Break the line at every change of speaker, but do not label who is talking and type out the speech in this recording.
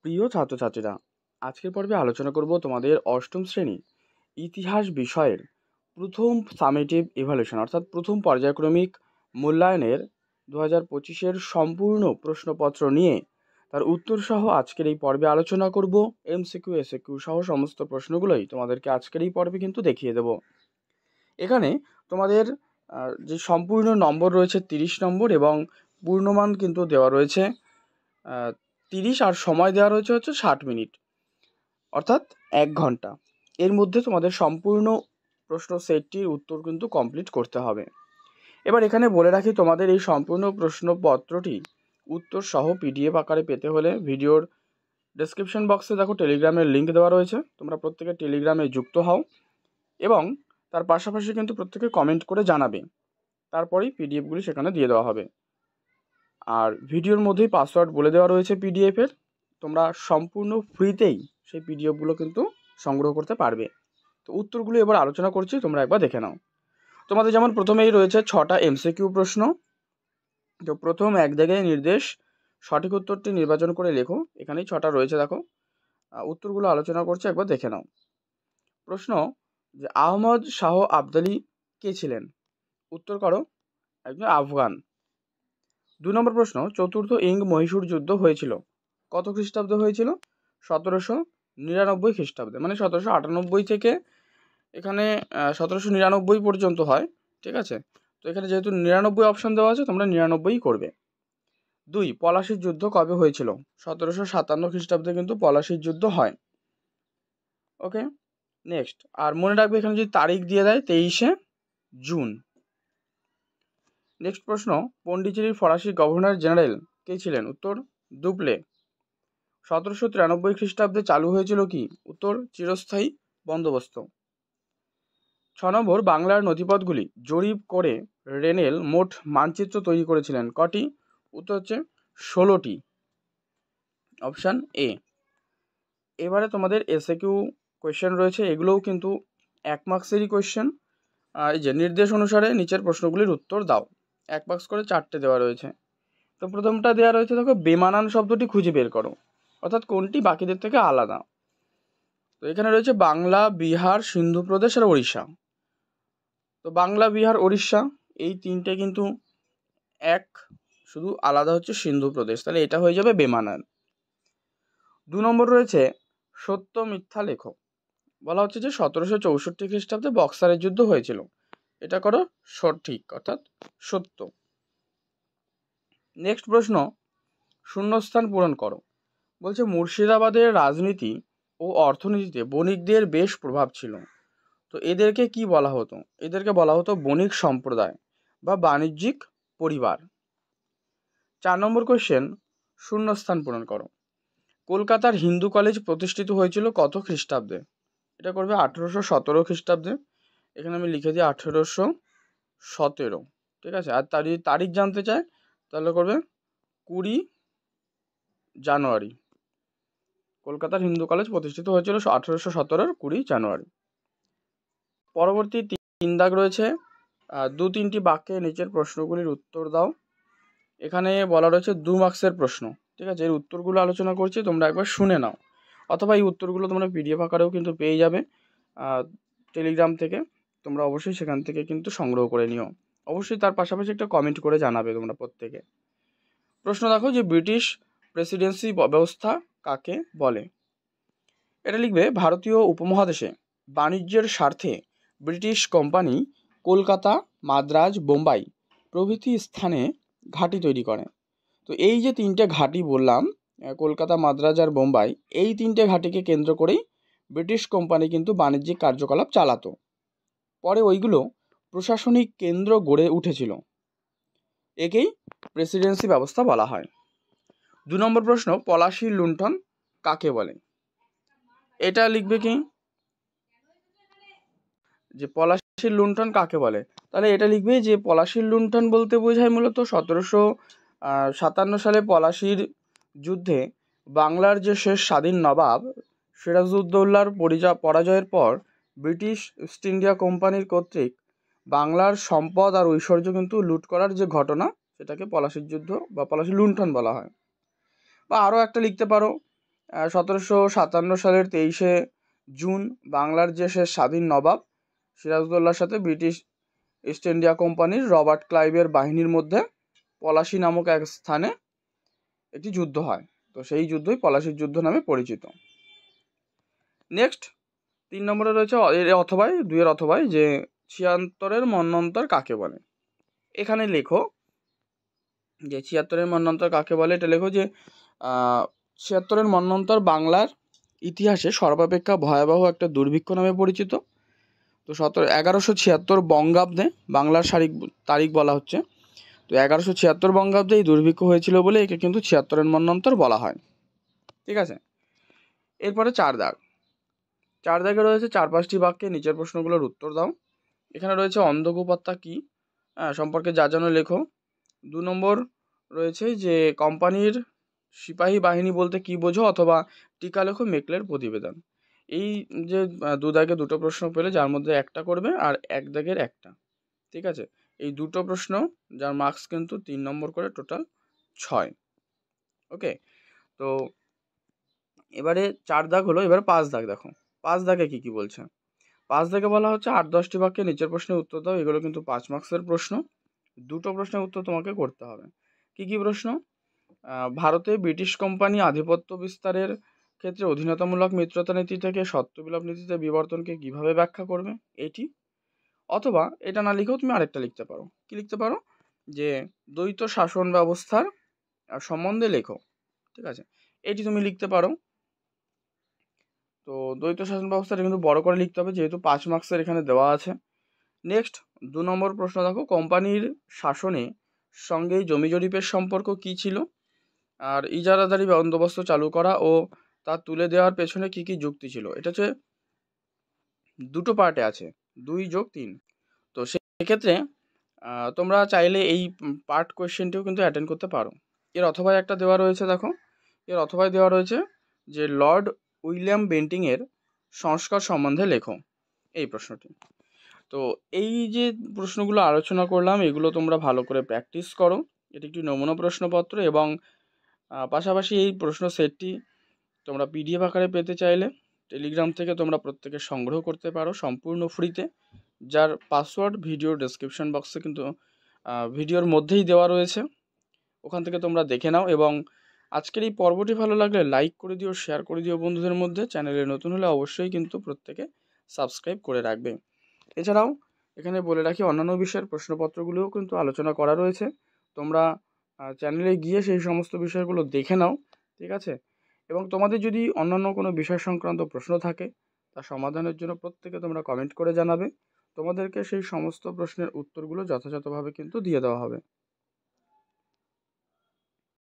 প্রিয় ছাত্রছাত্রীরা, আজকের পর্বে আলোচনা করব তোমাদের অষ্টম শ্রেণী ইতিহাস বিষয়ের প্রথম সামেটিভ ইভ্যালুয়েশন অর্থাৎ প্রথম পর্যায়ক্রমিক মূল্যায়নের 2025-এর সম্পূর্ণ প্রশ্নপত্র নিয়ে তার উত্তর সহ আজকের এই পর্বে আলোচনা করব। এমসিকিউ এসএকিউ সহ সমস্ত প্রশ্নগুলোই তোমাদেরকে আজকের এই পর্বে কিন্তু দেখিয়ে দেব। এখানে তোমাদের যে সম্পূর্ণ নম্বর রয়েছে 30 নম্বর এবং পূর্ণমান কিন্তু দেওয়া রয়েছে 30 আর সময় দেওয়া রয়েছে 60 মিনিট অর্থাৎ 1 ঘন্টা। এর মধ্যে তোমাদের সম্পূর্ণ প্রশ্ন সেটটির উত্তর কিন্তু কমপ্লিট করতে হবে। এবার এখানে বলে রাখি, তোমাদের এই সম্পূর্ণ প্রশ্নপত্রটি উত্তর সহ পিডিএফ আকারে পেতে হলে ভিডিওর ডেসক্রিপশন বক্সে দেখো টেলিগ্রামের লিঙ্ক দেওয়া রয়েছে, তোমরা প্রত্যেকে টেলিগ্রামে যুক্ত হও এবং তার পাশাপাশি কিন্তু প্রত্যেকে কমেন্ট করে জানাবে, তারপরেই পিডিএফগুলি সেখানে দিয়ে দেওয়া হবে। আর ভিডিওর মধ্যেই পাসওয়ার্ড বলে দেওয়া রয়েছে পিডিএফের, তোমরা সম্পূর্ণ ফ্রিতেই সেই পিডিএফগুলো কিন্তু সংগ্রহ করতে পারবে। তো উত্তরগুলো এবার আলোচনা করছি, তোমরা একবার দেখে নাও। তোমাদের যেমন প্রথমেই রয়েছে 6টা এমসিকিউ প্রশ্ন। তো প্রথম এক জায়গায় নির্দেশ, সঠিক উত্তরটি নির্বাচন করে লেখো। এখানেই 6টা রয়েছে, দেখো উত্তরগুলো আলোচনা করছে, একবার দেখে নাও। প্রশ্ন যে আহমদ শাহ আবদালি কে ছিলেন? উত্তর করো, একজন আফগান। 2 নম্বর প্রশ্ন, চতুর্থ ইং মহীশূর যুদ্ধ হয়েছিল কত খ্রিস্টাব্দে হয়েছিল? 1799 খ্রিস্টাব্দে, মানে 1798 থেকে এখানে 1799 পর্যন্ত হয়, ঠিক আছে? তো এখানে যেহেতু 99 অপশন দেওয়া আছে, তোমরা 99 করবে। 2 পলাশির যুদ্ধ কবে হয়েছিল? 1757 খ্রিস্টাব্দে কিন্তু পলাশির যুদ্ধ হয়। ওকে, নেক্সট। আর মনে রাখবে এখানে যদি তারিখ দিয়ে দেয় 23শে জুন। নেক্সট প্রশ্ন, পন্ডিচেরির ফরাসি গভর্নর জেনারেল কে ছিলেন? উত্তর দুপ্লে। 1793 খ্রিস্টাব্দে চালু হয়েছিল কি? উত্তর চিরস্থায়ী বন্দোবস্ত। 6 নম্বর, বাংলার নথিপথগুলি জরিপ করে রেনেল মোট মানচিত্র তৈরি করেছিলেন কটি? উত্তর হচ্ছে 16টি, অপশান এ। এবারে তোমাদের এসএকিউ কোয়েশ্চেন রয়েছে, এগুলোও কিন্তু 1 মার্কসেরই কোয়েশ্চেন। এই যে নির্দেশ অনুসারে নিচের প্রশ্নগুলির উত্তর দাও, 1 মার্কস করে 4টে দেওয়া রয়েছে। তো প্রথমটা দেওয়া রয়েছে, দেখো বেমানান শব্দটি খুঁজে বের করো, অর্থাৎ কোনটি বাকিদের থেকে আলাদা। তো এখানে রয়েছে বাংলা, বিহার, সিন্ধু প্রদেশ আর ওড়িশা। তো বাংলা, বিহার, ওড়িশা এই তিনটে কিন্তু এক, শুধু আলাদা হচ্ছে সিন্ধু প্রদেশ, তাহলে এটা হয়ে যাবে বেমানান। 2 নম্বর রয়েছে সত্য মিথ্যা লেখো। বলা হচ্ছে যে 1764 খ্রিস্টাব্দে বক্সারের যুদ্ধ হয়েছিল, এটা করো সঠিক অর্থাৎ সত্য। নেক্সট প্রশ্ন, শূন্যস্থান পূরণ করো। বলছে মুর্শিদাবাদের রাজনীতি ও অর্থনীতিতে বণিকদের বেশ প্রভাব ছিল, তো এদেরকে কি বলা হতো? এদেরকে বলা হতো বণিক সম্প্রদায় বা বাণিজ্যিক পরিবার। 4 নম্বর কোয়েশ্চেন, শূন্যস্থান পূরণ করো। কলকাতার হিন্দু কলেজ প্রতিষ্ঠিত হয়েছিল কত খ্রিস্টাব্দে? এটা করবে 1817 খ্রিস্টাব্দে। এখানে আমি লিখে দিই 1817, ঠিক আছে? আর তার যদি তারিখ জানতে চায় তাহলে করবে 20 জানুয়ারি। কলকাতার হিন্দু কলেজ প্রতিষ্ঠিত হয়েছিল 1817-এর 20 জানুয়ারি। পরবর্তী 3 দাগ রয়েছে, 2-3টি বাক্যে নিচের প্রশ্নগুলির উত্তর দাও। এখানে বলা রয়েছে 2 মার্কসের প্রশ্ন, ঠিক আছে? এর উত্তরগুলো আলোচনা করছি, তোমরা একবার শুনে নাও, অথবা এই উত্তরগুলো তোমরা পিডিএফ আকারেও কিন্তু পেয়ে যাবে টেলিগ্রাম থেকে, তোমরা অবশ্যই সেখান থেকে কিন্তু সংগ্রহ করে নিও। অবশ্যই তার পাশাপাশি একটা কমেন্ট করে জানাবে তোমরা প্রত্যেকে। প্রশ্ন দেখো যে ব্রিটিশ প্রেসিডেন্সি ব্যবস্থা কাকে বলে? এটা লিখবে, ভারতীয় উপমহাদেশে বাণিজ্যের স্বার্থে ব্রিটিশ কোম্পানি কলকাতা, মাদ্রাজ, বোম্বাই প্রভৃতি স্থানে ঘাঁটি তৈরি করে। তো এই যে 3টে ঘাঁটি বললাম, কলকাতা, মাদ্রাজ আর বোম্বাই, এই 3টে ঘাঁটিকে কেন্দ্র করেই ব্রিটিশ কোম্পানি কিন্তু বাণিজ্যিক কার্যকলাপ চালাতো। পরে ওইগুলো প্রশাসনিক কেন্দ্র গড়ে উঠেছিল, একেই প্রেসিডেন্সি ব্যবস্থা বলা হয়। 2 নম্বর প্রশ্ন, পলাশির লুণ্ঠন কাকে বলে? এটা লিখবে কি যে পলাশির লুণ্ঠন কাকে বলে, তাহলে এটা লিখবে যে পলাশির লুণ্ঠন বলতে বোঝায় মূলত 1757 সালে পলাশির যুদ্ধে বাংলার যে শেষ স্বাধীন নবাব সিরাজউদ্দৌলার পরাজয়ের পর ব্রিটিশ ইস্ট ইন্ডিয়া কোম্পানির কর্তৃক বাংলার সম্পদ আর ঐশ্বর্য কিন্তু লুট করার যে ঘটনা, সেটাকে পলাশির যুদ্ধ বা পলাশির লুণ্ঠন বলা হয়। বা আরও একটা লিখতে পারো, 1757 সালের 23শে জুন বাংলার যে শেষ স্বাধীন নবাব সিরাজউদ্দৌলার সাথে ব্রিটিশ ইস্ট ইন্ডিয়া কোম্পানির রবার্ট ক্লাইভের বাহিনীর মধ্যে পলাশী নামক এক স্থানে একটি যুদ্ধ হয়। তো সেই যুদ্ধই পলাশীর যুদ্ধ নামে পরিচিত। নেক্সট 3 নম্বরে রয়েছে দুইয়ের অথবায় যে 76-এর মন্বন্তর কাকে বলে। এখানে লেখো যে 76-এর মন্বন্তর কাকে বলে। এটা লেখো যে 76-এর মন্বন্তর বাংলার ইতিহাসে সর্বাপেক্ষা ভয়াবহ একটা দুর্ভিক্ষ নামে পরিচিত। তো 1176 বঙ্গাব্দে বাংলার তারিখ বলা হচ্ছে। তো 1176 বঙ্গাব্দে এই দুর্ভিক্ষ হয়েছিল বলে একে কিন্তু 76-এর মন্বন্তর বলা হয়। ঠিক আছে, এরপরে 4 দাগে রয়েছে 4-5টি বাক্যে নিচের প্রশ্নগুলোর উত্তর দাও। এখানে রয়েছে অন্ধকূপাত্তা কি সম্পর্কে যা জানো লেখো। 2 নম্বর রয়েছে যে কোম্পানির সিপাহী বাহিনী বলতে কি বোঝো, অথবা টিকা লেখো মেকলের প্রতিবেদন। এই যে 2 দাগে 2টো প্রশ্ন পেলে, যার মধ্যে একটা করবে আর 1 দাগের একটা। ঠিক আছে, এই 2টো প্রশ্ন যার মার্কস কিন্তু 3 নম্বর করে, টোটাল 6। ওকে, তো এবারে 4 দাগ হলো, এবারে 5 দাগ দেখো। 5 দাগে কি বলছে। 5 দাগে বলা হচ্ছে 8-10টি বাক্যে নিচের প্রশ্নের উত্তর দাও। এগুলো কিন্তু 5 মার্কসের প্রশ্ন। 2টো প্রশ্নের উত্তর তোমাকে করতে হবে। কি প্রশ্ন? ভারতে ব্রিটিশ কোম্পানি আধিপত্য বিস্তারের ক্ষেত্রে অধীনতামূলক মিত্রতা নীতি থেকে সত্যবিলোপ নীতিতে বিবর্তনকে কিভাবে ব্যাখ্যা করবে, এটি। অথবা এটা না লিখেও তুমি আরেকটা লিখতে পারো। কি লিখতে পারো? যে দ্বৈত শাসন ব্যবস্থার সম্বন্ধে লেখো। ঠিক আছে, এটি তুমি লিখতে পারো। তো দ্বৈত শাসন ব্যবস্থাটা কিন্তু বড় করে লিখতে হবে, যেহেতু 5 মার্কসের এখানে দেওয়া আছে। নেক্সট 2 নম্বর প্রশ্ন দেখো, কোম্পানির শাসনে সঙ্গে জমি জরিপের সম্পর্ক কি ছিল, আর ইজারাদারি বন্দোবস্ত চালু করা ও তা তুলে দেওয়ার পেছনে কি যুক্তি ছিল। এটা হচ্ছে 2টো পার্টে আছে, 2+3। তো সেক্ষেত্রে তোমরা চাইলে এই পার্ট কোয়েশ্চেনটিও কিন্তু অ্যাটেন্ড করতে পারো। এর অথবায় একটা দেওয়া রয়েছে, দেখো এর অথবায় দেওয়া রয়েছে যে লর্ড উইলিয়াম বেন্টিংয়ের সংস্কার সম্বন্ধে লেখো, এই প্রশ্নটি। তো এই যে প্রশ্নগুলো আলোচনা করলাম, এগুলো তোমরা ভালো করে প্র্যাকটিস করো। এটি একটি নমুনা প্রশ্নপত্র, এবং পাশাপাশি এই প্রশ্ন সেটটি তোমরা পিডিএফ আকারে পেতে চাইলে টেলিগ্রাম থেকে তোমরা প্রত্যেকে সংগ্রহ করতে পারো সম্পূর্ণ ফ্রিতে, যার পাসওয়ার্ড ভিডিওর ডেসক্রিপশন বক্সে কিন্তু ভিডিওর মধ্যেই দেওয়া রয়েছে। ওখান থেকে তোমরা দেখে নাও, এবং আজকের এই পর্বটি ভালো লাগলে লাইক করে দিও, শেয়ার করে দিও বন্ধুদের মধ্যে। চ্যানেলে নতুন হলে অবশ্যই কিন্তু প্রত্যেকে সাবস্ক্রাইব করে রাখবে। এছাড়াও এখানে বলে রাখি, অন্যান্য বিষয়ের প্রশ্নপত্রগুলোও কিন্তু আলোচনা করা রয়েছে। তোমরা চ্যানেলে গিয়ে সেই সমস্ত বিষয়গুলো দেখে নাও। ঠিক আছে, এবং তোমাদের যদি অন্যান্য কোনো বিষয় সংক্রান্ত প্রশ্ন থাকে, তা সমাধানের জন্য প্রত্যেকে তোমরা কমেন্ট করে জানাবে। তোমাদেরকে সেই সমস্ত প্রশ্নের উত্তরগুলো যথাযথভাবে কিন্তু দিয়ে দেওয়া হবে।